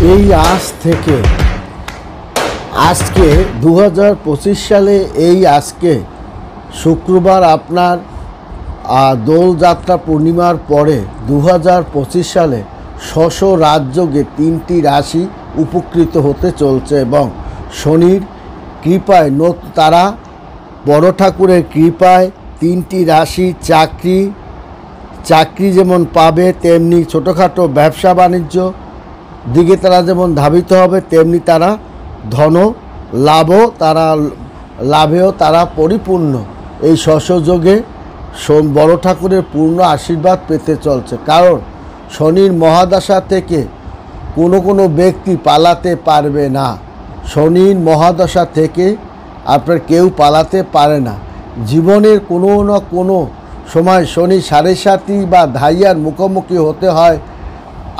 এই আজ থেকে আজকে 2025 সালে এই আজকে শুক্রবার আপনার দোলযাত্রা পূর্ণিমার পরে 2025 সালে রাজযোগে 3টি রাশি উপকৃত হতে চলছে এবং শনির কৃপায় তারা বড় ঠাকুরের কৃপায় 3টি রাশি চাকরি যেমন পাবে, তেমনি ছোটোখাটো ব্যবসা বাণিজ্য দিকে তারা যেমন ধাবিত হবে, তেমনি তারা লাভেও তারা পরিপূর্ণ এই যোগে বড় ঠাকুরের পূর্ণ আশীর্বাদ পেতে চলছে। কারণ শনির মহাদশা থেকে কোনো ব্যক্তি পালাতে পারবে না। শনির মহাদশা থেকে আপনার কেউ পালাতে পারে না। জীবনের কোনো না কোনো সময় শনি 7.5 বা ধাইয়ার মুখোমুখি হতে হয়।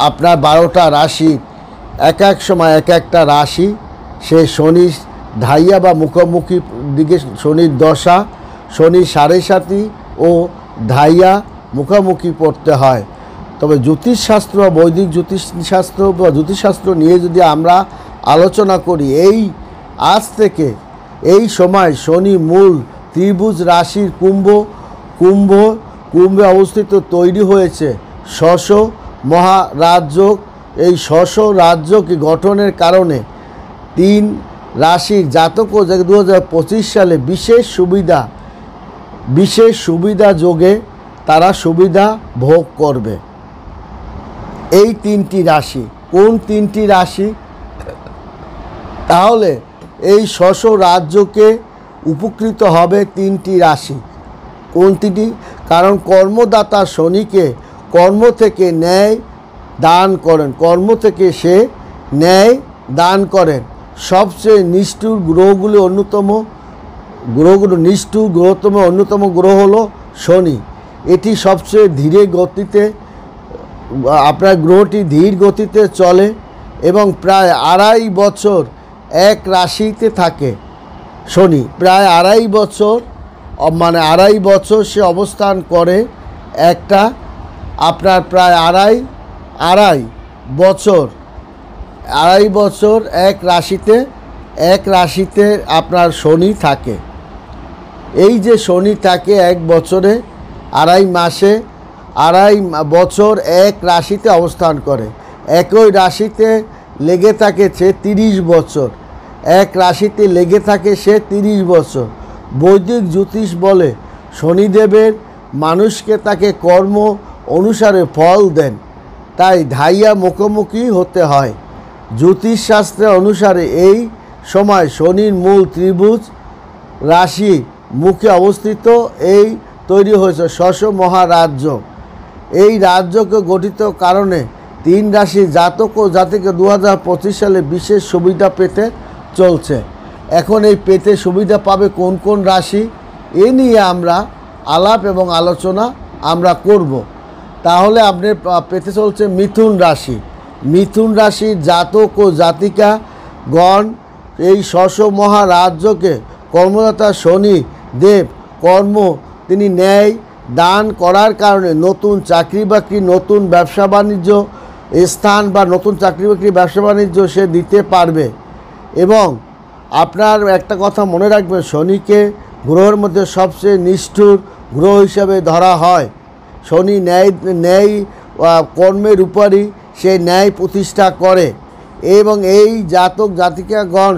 আপনার 12টা রাশি এক সময় একটা রাশি সে শনি ধাইয়া বা মুখোমুখি দিকে শনির দশা, শনি 7.5 ও ধাইয়া মুখোমুখি পড়তে হয়। তবে জ্যোতিষশাস্ত্র, বৈদিক জ্যোতিষশাস্ত্র বা জ্যোতিষশাস্ত্র নিয়ে যদি আমরা আলোচনা করি, আজ থেকে এই সময় শনি মূল ত্রিভুজ রাশির কুম্ভে অবস্থিত তৈরি হয়েছে মহারাজযোগ। এই রাজযোগ গঠনের কারণে 3 রাশির জাতকও 2025 সালে বিশেষ সুবিধা যোগে তারা সুবিধা ভোগ করবে। এই 3টি রাশি কোন 3টি রাশি? তাহলে এই রাজ্যকে উপকৃত হবে 3টি রাশি। কোন 3টি? কারণ কর্মদাতা শনিকে কর্ম থেকে ন্যায় দান করেন। সবচেয়ে নিষ্ঠুর গ্রহতম অন্যতম গ্রহ হলো শনি। এটি সবচেয়ে ধীরে গতিতে আপনার গ্রহটি ধীর গতিতে চলে এবং প্রায় 2.5 বছর এক রাশিতে থাকে। শনি প্রায় 2.5 বছর সে অবস্থান করে আপনার প্রায় আড়াই বছর এক রাশিতে আপনার শনি থাকে। এই যে শনি থাকে 1 বছরে 2.5 বছর এক রাশিতে অবস্থান করে। একই রাশিতে লেগে থাকে সে 30 বছর, এক রাশিতে লেগে থাকে সে 30 বছর। বৈদিক জ্যোতিষ বলে শনিদেবের মানুষকে তাকে কর্ম অনুসারে ফল দেন, তাই ধাইয়া মুখোমুখি হতে হয়। জ্যোতিষশাস্ত্র অনুসারে এই সময় শনির মূল ত্রিভুজ রাশি মুখে অবস্থিত তৈরি হয়েছে মহারাজযোগ। এই রাজযোগে গঠিত কারণে 3 রাশি জাতক ও জাতিকা 2025 সালে বিশেষ সুবিধা পেতে চলছে। এখন এই পেতে সুবিধা পাবে কোন রাশি, এ নিয়ে আমরা আলাপ এবং আলোচনা আমরা করব। তাহলে আপনি পেতে চলছে মিথুন রাশির জাতক ও জাতিকাগণ এই মহারাজযোগে কর্মদাতা শনি দেব তিনি ন্যায় দান করার কারণে নতুন চাকরি বাকরি, নতুন ব্যবসা বাণিজ্য স্থান বা নতুন চাকরি বাকরি ব্যবসা বাণিজ্য সে দিতে পারবে। এবং আপনার একটা কথা মনে রাখবেন, শনিকে গ্রহের মধ্যে সবচেয়ে নিষ্ঠুর গ্রহ হিসাবে ধরা হয়। শনি ন্যায় কর্মের উপরই সে ন্যায় প্রতিষ্ঠা করে এবং এই জাতক জাতিকাগণ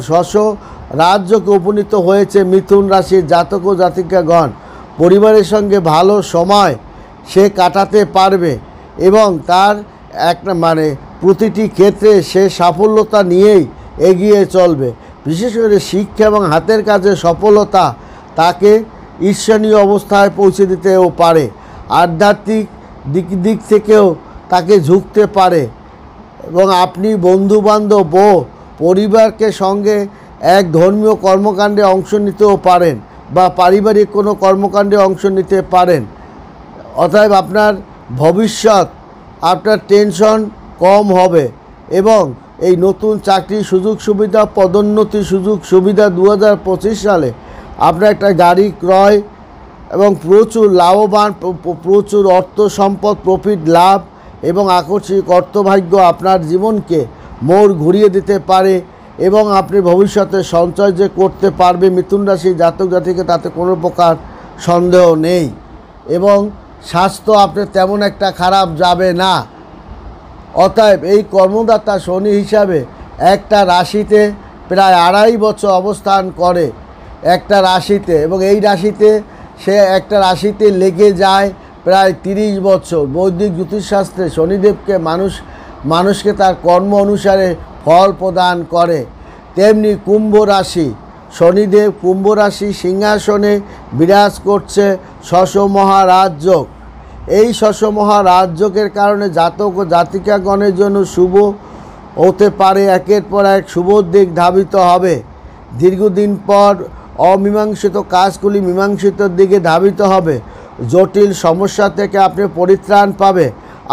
রাজ্যকে উপনীত হয়েছে। মিথুন রাশির জাতক ও জাতিকাগণ পরিবারের সঙ্গে ভালো সময় সে কাটাতে পারবে এবং তার প্রতিটি ক্ষেত্রে সে সাফল্যতা নিয়েই এগিয়ে চলবে। বিশেষ করে শিক্ষা এবং হাতের কাজে সফলতা তাকে ঈর্ষণীয় অবস্থায় পৌঁছে দিতেও পারে। আধ্যাত্মিক দিক থেকেও তাকে ঝুঁকতে পারে এবং আপনি বন্ধুবান্ধব ও পরিবারকে সঙ্গে এক ধর্মীয় কর্মকাণ্ডে অংশ নিতেও পারেন বা পারিবারিক কোনো কর্মকাণ্ডে অংশ নিতে পারেন। অতএব আপনার ভবিষ্যৎ, আপনার টেনশন কম হবে এবং এই নতুন চাকরি সুযোগ সুবিধা, পদোন্নতি সুযোগ সুবিধা 2025 সালে আপনার একটা গাড়ি ক্রয় এবং প্রচুর লাভবান, প্রচুর অর্থ সম্পদ, প্রফিট লাভ এবং আকস্মিক অর্থভাগ্য আপনার জীবনকে মোড় ঘুরিয়ে দিতে পারে এবং আপনি ভবিষ্যতে সঞ্চয় যে করতে পারবে মিথুন রাশি জাতক জাতিকে তাতে কোনো প্রকার সন্দেহ নেই। এবং স্বাস্থ্য আপনার তেমন একটা খারাপ যাবে না। অতএব এই কর্মদাতা শনি হিসাবে একটা রাশিতে প্রায় 2.5 বছর অবস্থান করে একটা রাশিতে, এবং এই রাশিতে সে একটা রাশিতে লেগে যায় প্রায় 30 বছর। বৈদিক জ্যোতিষশাস্ত্রে শনিদেবকে মানুষকে তার কর্ম অনুসারে ফল প্রদান করে। তেমনি কুম্ভ রাশি, শনিদেব কুম্ভ রাশি সিংহাসনে বিরাজ করছে শশ মহারাজযোগ। এই শশ মহারাজযোগের কারণে জাতক ও জাতিকাগণের জন্য শুভ হতে পারে, একের পর এক শুভ দিক ধাবিত হবে। দীর্ঘদিন পর অমীমাংসিত কাজগুলি মীমাংসিতর দিকে ধাবিত হবে। জটিল সমস্যা থেকে আপনি পরিত্রাণ পাবে।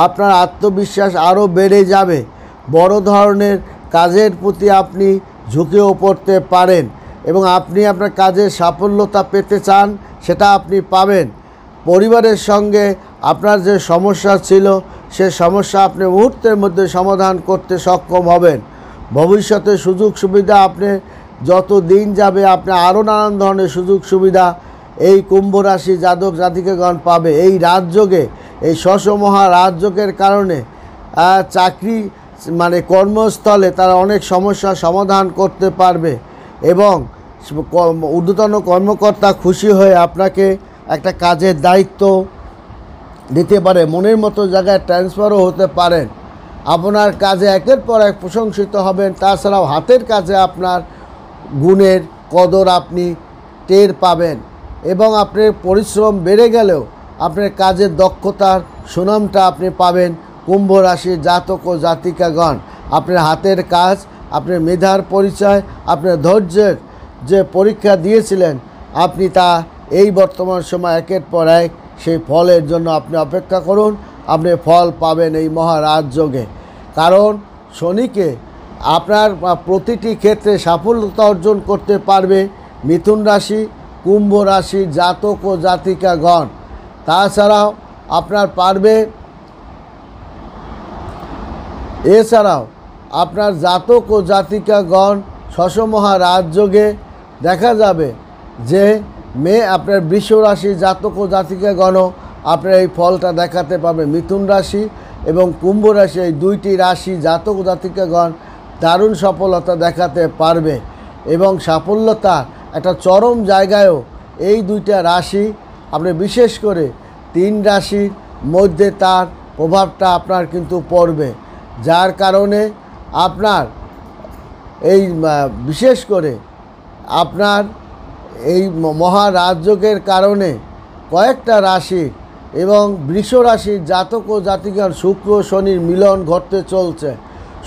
আপনার আত্মবিশ্বাস আরও বেড়ে যাবে। বড় ধরনের কাজের প্রতি আপনি ঝুঁকেও পড়তে পারেন এবং আপনি আপনার কাজের সাফল্যতা পেতে চান, সেটা আপনি পাবেন। পরিবারের সঙ্গে আপনার যে সমস্যা ছিল সে সমস্যা আপনি মুহূর্তের মধ্যে সমাধান করতে সক্ষম হবেন। ভবিষ্যতে সুযোগ সুবিধা আপনি যত দিন যাবে আপনি আরও নানান ধরনের সুযোগ সুবিধা এই কুম্ভ রাশি জাতক জাতিকাগণ পাবে। এই রাজযোগে, এই শশ মহারাজযোগের কারণে চাকরি মানে কর্মস্থলে তারা অনেক সমস্যার সমাধান করতে পারবে এবং ঊর্ধ্বতন কর্মকর্তা খুশি হয়ে আপনাকে একটা কাজের দায়িত্ব দিতে পারে। মনের মতো জায়গায় ট্রান্সফারও হতে পারেন। আপনার কাজে একের পর এক প্রশংসিত হবেন। তাছাড়াও হাতের কাজে আপনার গুণের কদর আপনি টের পাবেন এবং আপনার পরিশ্রম বেড়ে গেলেও আপনার কাজের দক্ষতার সুনামটা আপনি পাবেন। কুম্ভ রাশির জাতক ও জাতিকাগণ, আপনার হাতের কাজ, আপনার মেধার পরিচয়, আপনার ধৈর্যের যে পরীক্ষা দিয়েছিলেন আপনি তা এই বর্তমান সময় একের পর এক সেই ফলের জন্য আপনি অপেক্ষা করুন। আপনি ফল পাবেন এই মহারাজযোগে। কারণ শনিকে আপনার প্রতিটি ক্ষেত্রে সাফল্যতা অর্জন করতে পারবে মিথুন রাশি কুম্ভ রাশি জাতক ও জাতিকাগণ। তাছাড়াও আপনার পারবে, এছাড়াও আপনার জাতক ও জাতিকাগণ শশ মহারাজযোগে দেখা যাবে যে আপনার বৃষ রাশি জাতক ও জাতিকাগণও আপনার এই ফলটা দেখাতে পাবে। মিথুন রাশি এবং কুম্ভ রাশি এই দুইটি রাশি জাতক ও জাতিকাগণ দারুণ সফলতা দেখাতে পারবে এবং সাফল্যতা একটা চরম জায়গায়ও এই দুইটা রাশি আপনি বিশেষ করে 3 রাশির মধ্যে তার প্রভাবটা আপনার কিন্তু পড়বে, যার কারণে আপনার এই বিশেষ করে আপনার এই মহারাজযোগের কারণে কয়েকটা রাশি এবং বৃষ রাশির জাতক ও জাতিকার শুক্র শনির মিলন ঘটতে চলছে।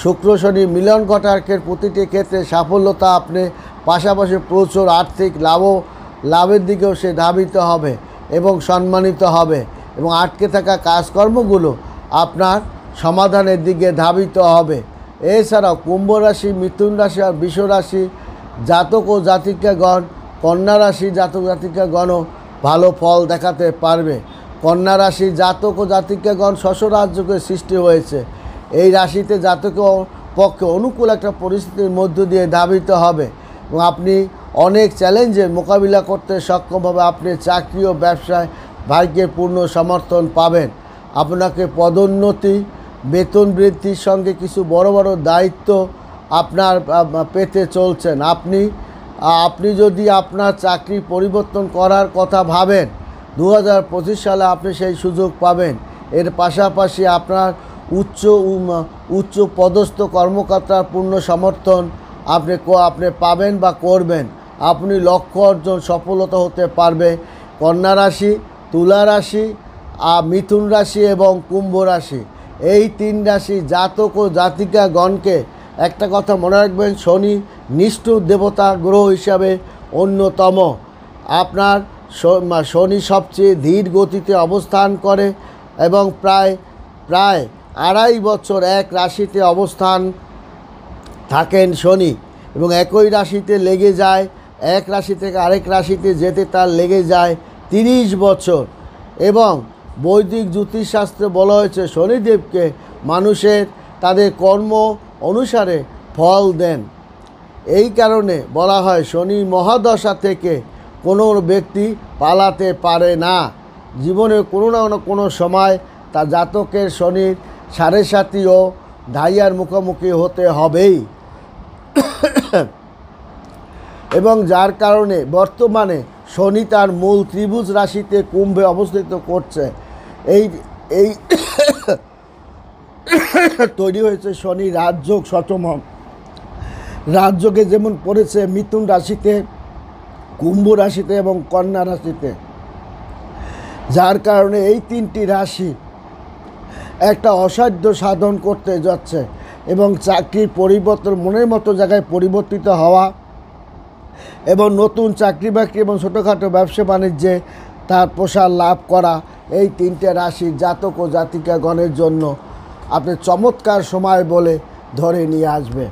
শুক্র শনির মিলন ঘটার প্রতিটি ক্ষেত্রে সাফল্যতা আপনি পাশাপাশি প্রচুর আর্থিক লাভের দিকেও সে ধাবিত হবে এবং সম্মানিত হবে এবং আটকে থাকা কাজকর্মগুলো আপনার সমাধানের দিকে ধাবিত হবে। এছাড়াও কুম্ভ রাশি মিথুন রাশি আর বৃষ রাশি জাতক ও জাতিকাগণ, কন্যা রাশি জাতক জাতিকাগণও ভালো ফল দেখাতে পারবে। কন্যা রাশি জাতক ও জাতিকাগণ শশ রাজযোগের সৃষ্টি হয়েছে। এই রাশিতে জাতকের পক্ষে অনুকূল একটা পরিস্থিতির মধ্য দিয়ে ধাবিত হবে এবং আপনি অনেক চ্যালেঞ্জের মোকাবিলা করতে সক্ষম হবে। আপনি চাকরি ও ব্যবসায় ভাগ্যের পূর্ণ সমর্থন পাবেন। আপনাকে পদোন্নতি, বেতন বৃদ্ধির সঙ্গে কিছু বড় বড় দায়িত্ব আপনার পেতে চলছেন। আপনি যদি আপনার চাকরি পরিবর্তন করার কথা ভাবেন 2025 সালে আপনি সেই সুযোগ পাবেন। এর পাশাপাশি আপনার উচ্চ পদস্থ কর্মকর্তার পূর্ণ সমর্থন আপনি পাবেন বা করবেন। আপনি লক্ষ্য অর্জন সফলতা হতে পারবে। কন্যা রাশি, তুলা রাশি, মিথুন রাশি এবং কুম্ভ রাশি এই 3 রাশি জাতক ও জাতিকাগণকে একটা কথা মনে রাখবেন, শনি নিষ্ঠুর দেবতা গ্রহ হিসাবে অন্যতম। আপনার শনি সবচেয়ে ধীর গতিতে অবস্থান করে এবং প্রায় 2.5 বছর এক রাশিতে অবস্থান থাকেন শনি এবং একই রাশিতে লেগে যায়। এক রাশি থেকে আরেক রাশিতে যেতে তার লেগে যায় 30 বছর এবং বৈদিক জ্যোতিষশাস্ত্রে বলা হয়েছে শনিদেবকে মানুষের তাদের কর্ম ও অনুসারে ফল দেন। এই কারণে বলা হয় শনি মহাদশা থেকে কোনো ব্যক্তি পালাতে পারে না। জীবনে কোনো না কোনো সময় তা জাতকের শনির সাড়ে সাতি ও ঢাইয়ার মুখোমুখি হতে হবেই, এবং যার কারণে বর্তমানে শনি তার মূল ত্রিভুজ রাশিতে কুম্ভে অবস্থিত করছে। এই এই তৈরি হয়েছে শনি রাজযোগ সপ্তম। রাজযোগে যেমন পড়েছে মিথুন রাশিতে, কুম্ভ রাশিতে এবং কন্যা রাশিতে, যার কারণে এই তিনটি রাশি একটা অসাধ্য সাধন করতে যাচ্ছে এবং চাকরির পরিবর্তন, মনের মতো জায়গায় পরিবর্তিত হওয়া এবং নতুন চাকরি বাকরি এবং ছোটোখাটো ব্যবসা বাণিজ্যে তার প্রসার লাভ করা, এই তিনটে রাশির জাতক ও জাতিকাগণের জন্য আপনি চমৎকার সময় বলে ধরে নিয়ে আসবে।